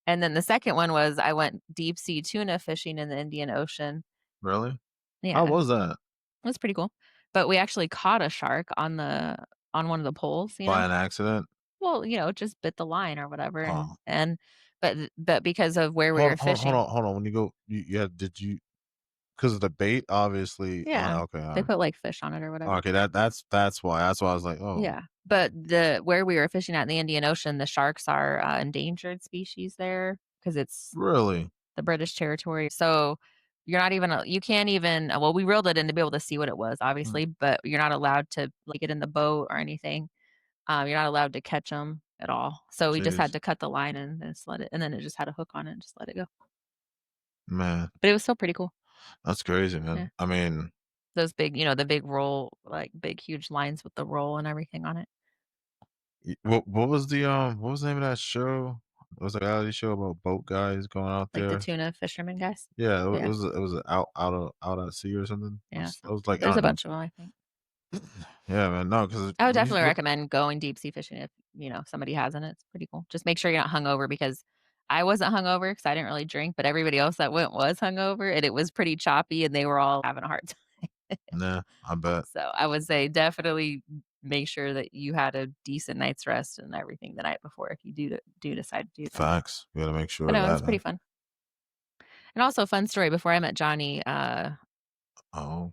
A: And then the second one was I went deep sea tuna fishing in the Indian Ocean.
B: Really? How
A: Yeah,
B: was that?
A: it was pretty cool. But we actually caught a shark on one of the poles, you know?
B: By an accident?
A: Well, it just bit the line or whatever,
B: Oh,
A: but because of where we were fishing.
B: hold on. When you go, yeah, did you? Because of the bait, obviously.
A: Yeah,
B: Okay, all
A: they
B: right.
A: put, like, fish on it or whatever.
B: Okay, that's why. That's why I was like, oh,
A: Yeah, but the where we were fishing at in the Indian Ocean, the sharks are, endangered species there because it's
B: really?
A: the British territory, so you're not even you can't even well, we reeled it in to be able to see what it was,
B: Mm,
A: obviously, but you're not allowed to, like, get in the boat or anything. You're not allowed to catch them at all, so we just had
B: jeez,
A: to cut the line and just let it and then it just had a hook on it and just let it go.
B: man,
A: But it was still pretty cool.
B: that's crazy,
A: Yeah.
B: man. I mean,
A: Those big the big roll, like, big huge lines with the roll and everything on it.
B: what was the what was the name of that show? It was a reality show about boat guys going out
A: Like the
B: there.
A: tuna fisherman guys?
B: Yeah,
A: Yeah,
B: it was out at sea or something.
A: yeah,
B: It was like I
A: there's a
B: don't know.
A: bunch of them, I think.
B: Yeah, man. No, because
A: I would definitely recommend going deep sea fishing if, somebody hasn't. It's pretty cool. Just make sure you're not hungover because I wasn't hungover because I didn't really drink, but everybody else that went was hungover and it was pretty choppy and they were all having a hard time.
B: nah, I bet.
A: So I would say definitely make sure that you had a decent night's rest and everything the night before if you do decide to do that.
B: Facts. We gotta make sure
A: But
B: of
A: no, it
B: that,
A: was pretty
B: man.
A: fun. And also a fun story before I met Johnny,
B: Oh.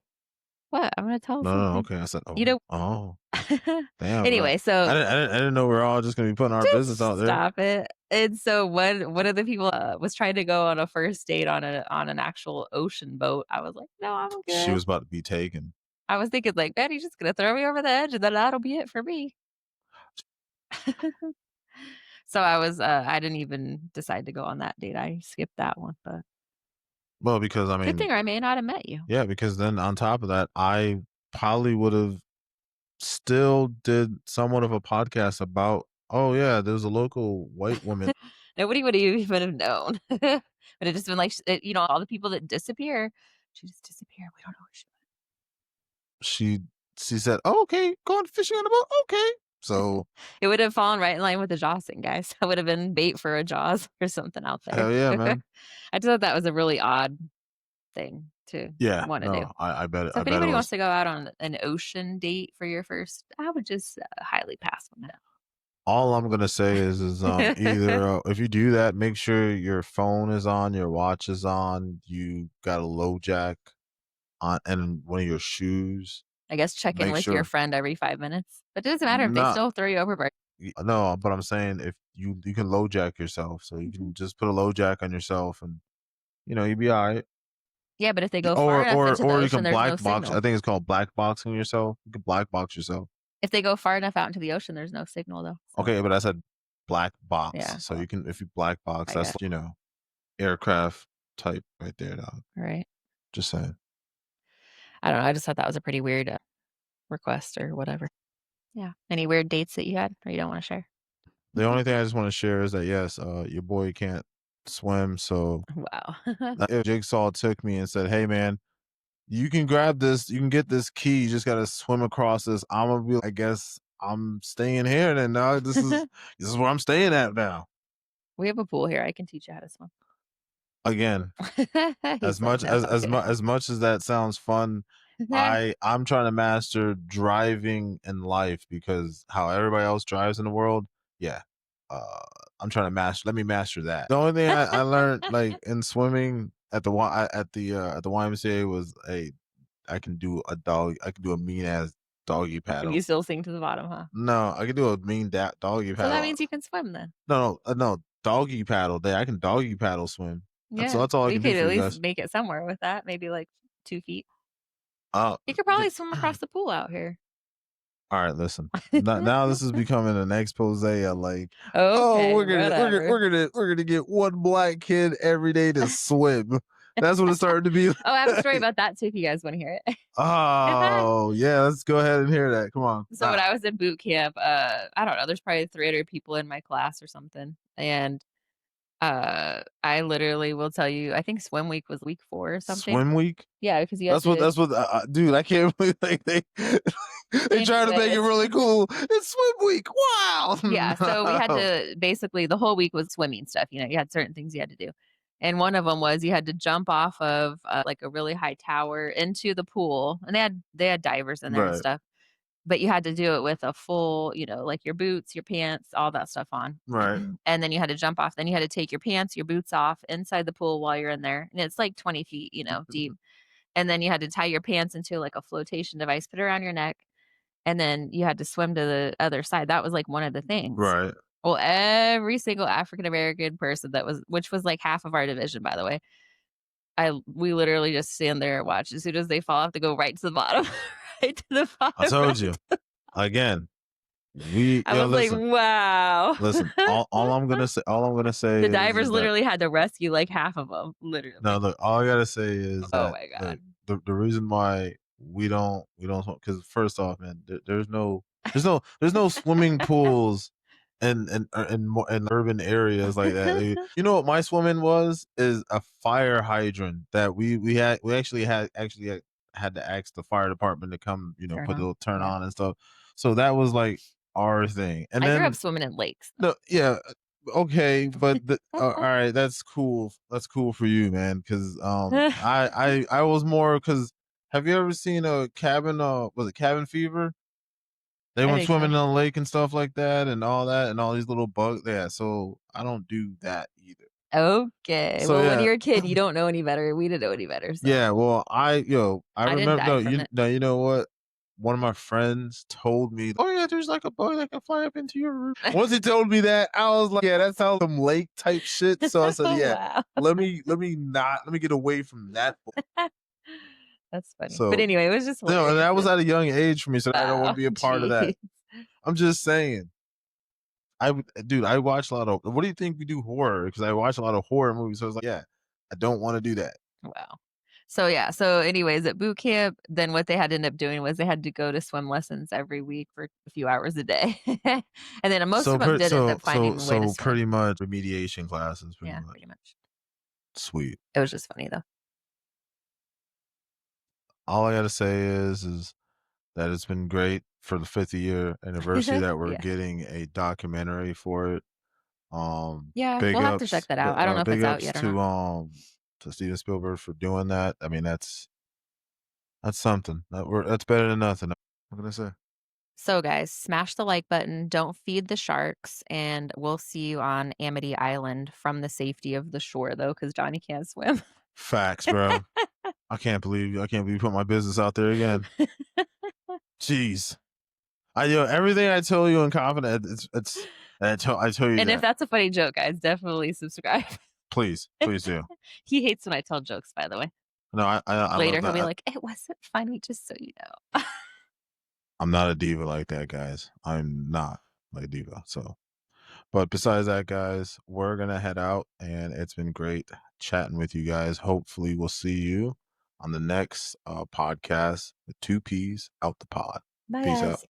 A: what? I'm gonna tell
B: No, no,
A: something.
B: okay. I said,
A: You
B: oh,
A: know
B: oh. Damn, bro.
A: anyway, so
B: I didn't know we are all just gonna be putting our business out
A: just
B: there.
A: stop it. And so one of the people, was trying to go on a first date on an actual ocean boat. I was like, "No, I'm
B: She
A: good."
B: was about to be taken.
A: I was thinking like, "Man, he's just gonna throw me over the edge, and then that'll be it for me." So I didn't even decide to go on that date. I skipped that one, but
B: Well, because I
A: good
B: mean,
A: thing I may not have met you.
B: yeah, because then on top of that, I probably would have still did somewhat of a podcast about, oh yeah, there's a local white woman.
A: Nobody would even have known. But it just been like, all the people that disappear, she just disappeared. We don't know where she
B: She she said, oh, okay, going fishing on the boat. Okay. So
A: It would have fallen right in line with the Jawsing guys. That would have been bait for a Jaws or something out there.
B: hell yeah, man.
A: I just thought that was a really odd thing to
B: Yeah,
A: wanna do.
B: no,
A: So
B: I
A: if
B: bet it
A: anybody wants
B: was.
A: to go out on an ocean date for your first, I would just, highly pass on
B: All I'm gonna say is
A: that.
B: either if you do that, make sure your phone is on, your watch is on, you got a low jack on, and one of your shoes.
A: I guess check in
B: Make
A: with your
B: sure
A: friend every 5 minutes, but it doesn't matter if they
B: not
A: still throw you overboard.
B: no, but I'm saying if you can low jack yourself, so you
A: Mhm.
B: can just put a low jack on yourself, and you'll be all right.
A: Yeah, but if they go far enough into the
B: Or you
A: ocean,
B: can
A: there's no
B: black box. I
A: signal.
B: think it's called black boxing yourself. You can black box yourself.
A: If they go far enough out into the ocean, there's no signal though, so
B: Okay, but I said black box.
A: yeah,
B: So
A: well,
B: you can if you black box,
A: I
B: that's
A: got
B: aircraft type right there, dog.
A: right.
B: Just saying.
A: I don't know, I just thought that was a pretty weird, request or whatever. Yeah. Any weird dates that you had or you don't wanna share?
B: The only thing I just want to share is that yes, your boy can't swim, so
A: Wow.
B: if Jigsaw took me and said, "Hey, man, you can grab this, you can get this key, you just gotta swim across this," I'm gonna be, I guess I'm staying here then, dog. This is where I'm staying at now.
A: We have a pool here, I can teach you how to swim.
B: Again,
A: He's like, "No, okay."
B: as much as that sounds fun, I'm trying to master driving in life because how everybody else drives in the world, yeah. Uh, I'm trying to master. Let me master that. The only thing I learned like in swimming at the at the YMCA was I can do a dog. I can do a mean ass doggy
A: Can
B: paddle.
A: you still sing to the bottom, huh?
B: No, I can do a mean doggy
A: So that
B: paddle.
A: means you can swim then.
B: No, no, no, doggy paddle. I can doggy paddle swim.
A: Yeah.
B: That's all I
A: We
B: can do
A: could
B: for
A: at
B: you
A: least
B: guys.
A: make it somewhere with that, maybe like 2 feet.
B: Uh,
A: You could probably swim across the pool out here.
B: All right, listen. Now this is becoming an expose of like, oh,
A: Okay, whatever.
B: we're gonna get one black kid every day to swim. That's what it started to be.
A: Oh, I have a story
B: Like.
A: about that too if you guys wanna hear it.
B: Oh yeah, let's go ahead and hear that. Come on.
A: So when I was in boot camp, I don't know, there's probably 300 people in my class or something, and, I literally will tell you, I think swim week was week 4 or something.
B: Swim week.
A: Yeah, because you had to
B: That's what. Dude, I can't believe like they try to make it
A: anyways.
B: really cool. It's swim week. Wow.
A: Yeah, so we had
B: No.
A: to basically the whole week was swimming stuff, you had certain things you had to do. And one of them was you had to jump off of, like, a really high tower into the pool, and they had divers in there and
B: Right.
A: stuff, but you had to do it with a full, like, your boots, your pants, all that stuff on.
B: Right.
A: And then you had to jump off, then you had to take your pants, your boots off inside the pool while you're in there, and it's like 20 feet, deep. And then you had to tie your pants into, like, a flotation device, put it around your neck, and then you had to swim to the other side. That was, like, one of the things.
B: Right.
A: Well, every single African American person which was, like, half of our division, by the way, we literally just stand there and watch. As soon as they fall off, they go right to the bottom, right to the
B: I
A: bottom,
B: told you.
A: right.
B: Again,
A: I was like, "Wow."
B: listen, all I'm gonna say
A: The
B: is
A: divers
B: that
A: literally had to rescue, like, half of them,
B: no,
A: literally.
B: look, all I gotta say is
A: Oh
B: that
A: my
B: look,
A: god.
B: the reason why we don't because first off, man, there's no swimming pools in urban areas like that. You know what my swimming was is a fire hydrant that we had to ask the fire department to come,
A: Turn
B: put
A: on.
B: the turn
A: Yeah.
B: on and stuff. So that was like our thing. And
A: I grew up
B: then
A: swimming in lakes,
B: no, yeah, okay, but all right, that's cool. That's cool for you, man. Because
A: though.
B: I was more because have you ever seen a cabin? Was it Cabin Fever? They
A: I
B: went
A: think
B: swimming
A: so.
B: in the lake and stuff like that and all that and all these little bugs. Yeah, so I don't do that either.
A: Okay.
B: So
A: Well, when
B: yeah,
A: you're a kid, you don't know any better. We didn't know any better, so
B: yeah. Well, I
A: I didn't
B: remember.
A: die from it.
B: No, you know what? One of my friends told me, "Oh yeah, there's like a bug that can fly up into your roof." Once he told me that, I was like, "Yeah, that sounds some lake type shit." So I said,
A: Oh,
B: "Yeah,
A: wow.
B: let me get away from that."
A: That's funny. But
B: So
A: anyway, it was just
B: no, and
A: hilarious
B: that was
A: that
B: at a young age for me, so I don't want
A: wow,
B: to be a part of that.
A: jeez.
B: I'm just saying. Dude, I watch a lot of. What do you think we do horror? Because I watch a lot of horror movies. So I was like, yeah, I don't want to do that.
A: Wow. So, yeah, so anyways, at boot camp, then what they had to end up doing was they had to go to swim lessons every week for a few hours a day. And then most
B: So
A: of them
B: pretty,
A: did end up finding a way to
B: so
A: swim.
B: pretty much remediation classes, pretty
A: Yeah,
B: much.
A: pretty much.
B: Sweet.
A: It was just funny, though.
B: All I gotta say is that it's been great for the 50th year anniversary that we're
A: Yeah.
B: getting a documentary for it.
A: Yeah, we'll have to check that out. I don't know if
B: Big
A: it's out
B: ups
A: yet or not.
B: to Steven Spielberg for doing that. I mean, that's something. That's better than nothing. What can I say?
A: So, guys, smash the like button. Don't feed the sharks. And we'll see you on Amity Island from the safety of the shore, though, because Johnny can't swim.
B: Facts, bro. I can't believe you put my business out there again. Jeez. Everything I tell you in confidence, it's I tell you
A: And if
B: that.
A: that's a funny joke, guys, definitely subscribe.
B: Please do.
A: He hates when I tell jokes, by the way.
B: No, I love
A: Later, he'll
B: that.
A: be like, "It wasn't funny, just so you know."
B: I'm not a diva like that, guys. I'm not like a diva. So, but besides that, guys, we're gonna head out, and it's been great chatting with you guys. Hopefully, we'll see you on the next podcast with two P's out the pod.
A: Bye,
B: Peace out.
A: guys.